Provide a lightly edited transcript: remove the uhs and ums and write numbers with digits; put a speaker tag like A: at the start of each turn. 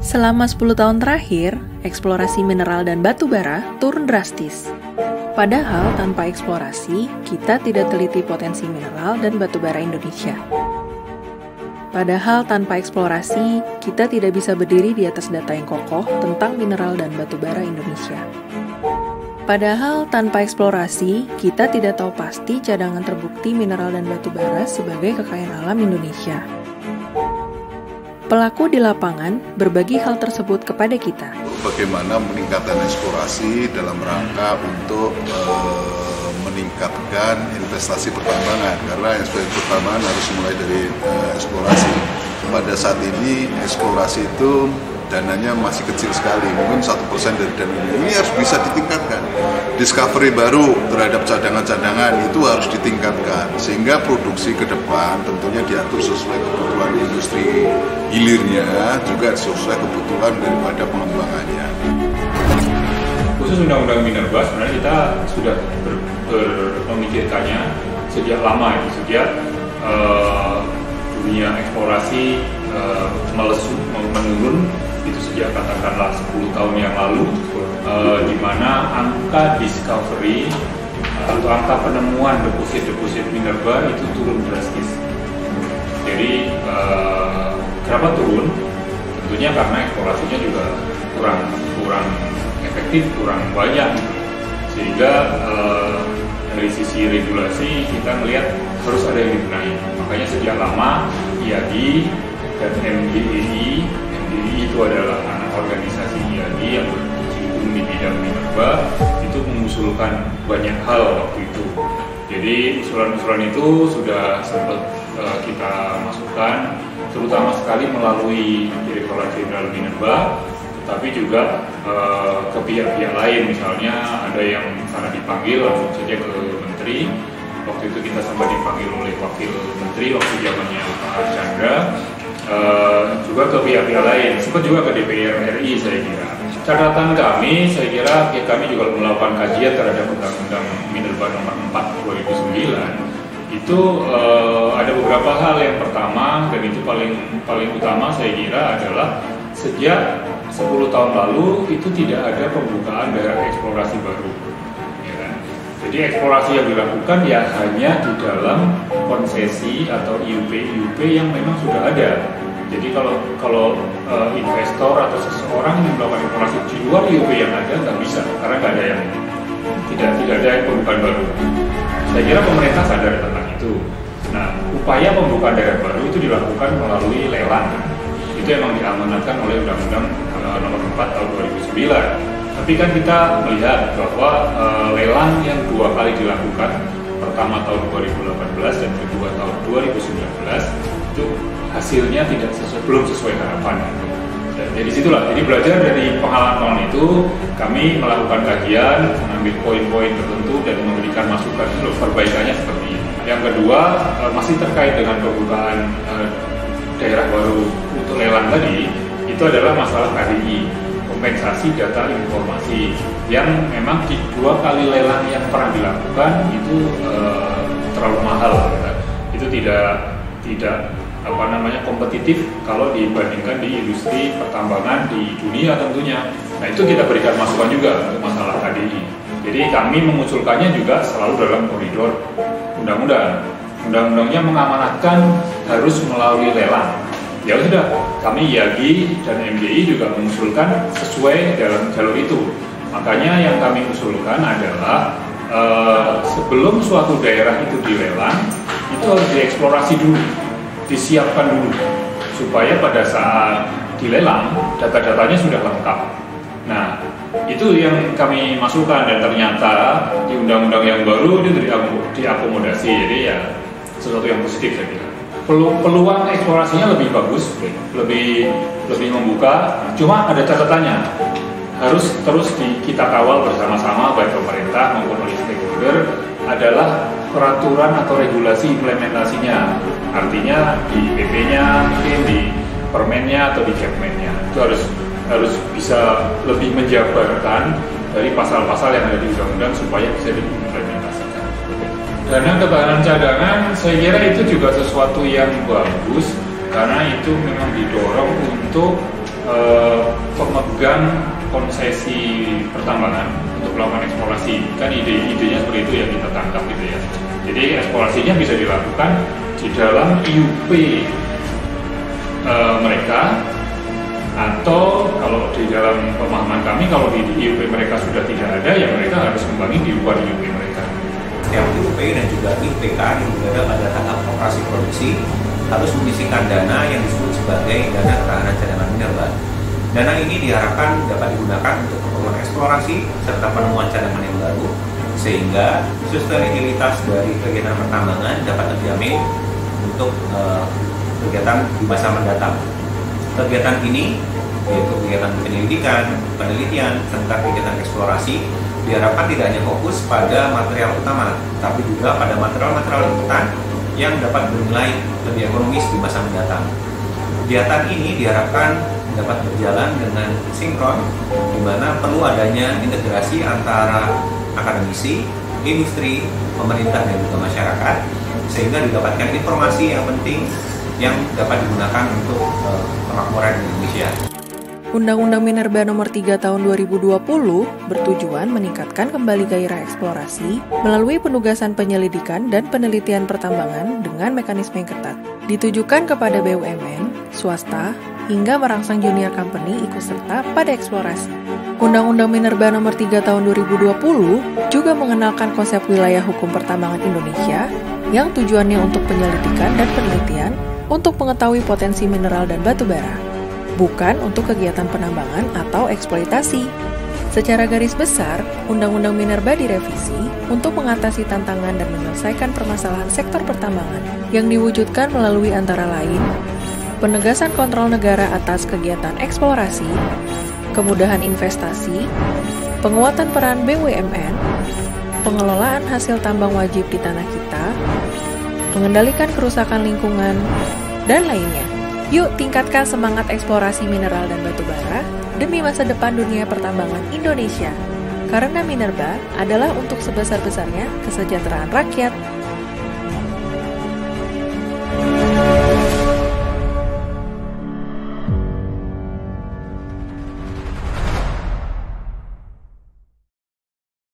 A: Selama 10 tahun terakhir, eksplorasi mineral dan batu bara turun drastis. Padahal tanpa eksplorasi, kita tidak teliti potensi mineral dan batu bara Indonesia. Padahal tanpa eksplorasi, kita tidak bisa berdiri di atas data yang kokoh tentang mineral dan batu bara Indonesia. Padahal tanpa eksplorasi, kita tidak tahu pasti cadangan terbukti mineral dan batu bara sebagai kekayaan alam Indonesia. Pelaku di lapangan berbagi hal tersebut kepada kita.
B: Bagaimana meningkatkan eksplorasi dalam rangka untuk meningkatkan investasi pertambangan, karena investasi pertambangan harus mulai dari eksplorasi. Pada saat ini eksplorasi itu dananya masih kecil sekali, mungkin 1% dari dana ini harus bisa ditingkatkan. Discovery baru terhadap cadangan-cadangan itu harus ditingkatkan, sehingga produksi ke depan tentunya diatur sesuai kebutuhan industri hilirnya, juga sesuai kebutuhan daripada pengembangannya.
C: Khusus Undang-Undang Minerba sebenarnya kita sudah memikirkannya sejak lama, sejak dunia eksplorasi menurun, itu sejak katakanlah 10 tahun yang lalu, di mana angka discovery atau angka penemuan deposit minerba itu turun drastis. Jadi kenapa turun? Tentunya karena eksplorasinya juga kurang efektif, kurang banyak, sehingga dari sisi regulasi kita melihat harus ada yang dibenahi. Makanya sejak lama IAGI dan MGI itu adalah anak organisasi IAGI yang berkecimpung di bidang minerba, itu mengusulkan banyak hal waktu itu. Jadi usulan-usulan itu sudah sempat kita masukkan, terutama sekali melalui Direktorat Jenderal Minerba, tetapi juga ke pihak-pihak lain. Misalnya ada yang karena dipanggil langsung saja ke Menteri. Waktu itu kita sempat dipanggil oleh Wakil Menteri waktu zamannya Pak Archandra, juga ke pihak-pihak lain, sempat juga ke DPR RI saya kira. Catatan kami, saya kira kami juga melakukan kajian terhadap Undang-Undang Minerba Nomor 4 2009. Itu ada beberapa hal. Yang pertama, dan itu paling utama saya kira adalah sejak 10 tahun lalu itu tidak ada pembukaan daerah eksplorasi baru. Jadi eksplorasi yang dilakukan ya hanya di dalam konsesi atau IUP yang memang sudah ada. Jadi kalau investor atau seseorang yang melakukan eksplorasi di luar IUP yang ada nggak bisa, karena nggak ada yang tidak ada pembukaan baru. Saya kira pemerintah sadar tentang itu. Nah, upaya pembukaan daerah baru itu dilakukan melalui lelang. Itu emang diamanatkan oleh Undang-Undang Nomor 4 tahun 2009. Tapi kan kita melihat bahwa lelang yang 2 kali dilakukan, pertama tahun 2018 dan kedua tahun 2019, itu hasilnya belum sesuai harapan. Jadi situlah, jadi belajar dari pengalaman itu, kami melakukan kajian, mengambil poin-poin tertentu dan memberikan masukan untuk perbaikannya seperti ini. Yang kedua, masih terkait dengan pembukaan daerah baru untuk lelang tadi, itu adalah masalah KDI, kompensasi data informasi, yang memang di 2 kali lelang yang pernah dilakukan itu terlalu mahal, itu tidak kompetitif kalau dibandingkan di industri pertambangan di dunia tentunya. Nah, itu kita berikan masukan juga untuk masalah KDI. Jadi kami mengusulkannya juga selalu dalam koridor undang-undang. Undang-undangnya mengamanatkan harus melalui lelang. Ya sudah, kami IAGI dan MGI juga mengusulkan sesuai dalam jalur itu. Makanya yang kami usulkan adalah sebelum suatu daerah itu dilelang, itu harus dieksplorasi dulu, disiapkan dulu, supaya pada saat dilelang data-datanya sudah lengkap. Nah, itu yang kami masukkan, dan ternyata di undang-undang yang baru itu diakomodasi. Jadi ya sesuatu yang positif saya kira. Peluang eksplorasinya lebih bagus, lebih membuka. Cuma ada catatannya, harus terus kita kawal bersama-sama, baik pemerintah maupun oleh stakeholder, adalah peraturan atau regulasi implementasinya. Artinya di PP-nya, mungkin di Permennya atau di Kepmennya, itu harus bisa lebih menjabarkan dari pasal-pasal yang ada di undang-undang supaya bisa diimplementasikan. Dana ketahanan cadangan, saya kira itu juga sesuatu yang bagus, karena itu memang didorong untuk pemegang konsesi pertambangan untuk melakukan eksplorasi. Kan idenya seperti itu yang kita tangkap gitu ya. Jadi eksplorasinya bisa dilakukan di dalam IUP mereka, atau kalau di dalam pemahaman kami, kalau di IUP mereka sudah tidak ada, ya mereka harus kembali di luar IUP mereka.
D: Setiap IUP dan juga IPK yang berada pada tahap operasi produksi harus menyisihkan dana yang disebut sebagai dana ketahanan cadangan minerba. Dana ini diharapkan dapat digunakan untuk keperluan eksplorasi serta penemuan cadangan yang baru, sehingga sustainabilitas dari kegiatan pertambangan dapat terjamin untuk kegiatan di masa mendatang. Kegiatan ini, yaitu kegiatan penyelidikan, penelitian, serta kegiatan eksplorasi, diharapkan tidak hanya fokus pada material utama, tapi juga pada material-material ikutan yang dapat bernilai lebih ekonomis di masa mendatang. Kegiatan ini diharapkan dapat berjalan dengan sinkron, di mana perlu adanya integrasi antara akademisi, industri, pemerintah, dan juga masyarakat, sehingga didapatkan informasi yang penting yang dapat digunakan untuk kemakmuran Indonesia.
A: Undang-Undang Minerba Nomor 3 Tahun 2020 bertujuan meningkatkan kembali gairah eksplorasi melalui penugasan penyelidikan dan penelitian pertambangan dengan mekanisme yang ketat. Ditujukan kepada BUMN, swasta, hingga merangsang junior company ikut serta pada eksplorasi. Undang-Undang Minerba Nomor 3 Tahun 2020 juga mengenalkan konsep wilayah hukum pertambangan Indonesia yang tujuannya untuk penyelidikan dan penelitian untuk mengetahui potensi mineral dan batu bara, bukan untuk kegiatan penambangan atau eksploitasi. Secara garis besar, Undang-Undang Minerba direvisi untuk mengatasi tantangan dan menyelesaikan permasalahan sektor pertambangan yang diwujudkan melalui antara lain penegasan kontrol negara atas kegiatan eksplorasi, kemudahan investasi, penguatan peran BUMN, pengelolaan hasil tambang wajib di tanah kita, mengendalikan kerusakan lingkungan, dan lainnya. Yuk tingkatkan semangat eksplorasi mineral dan batu bara demi masa depan dunia pertambangan Indonesia. Karena minerba adalah untuk sebesar-besarnya kesejahteraan rakyat.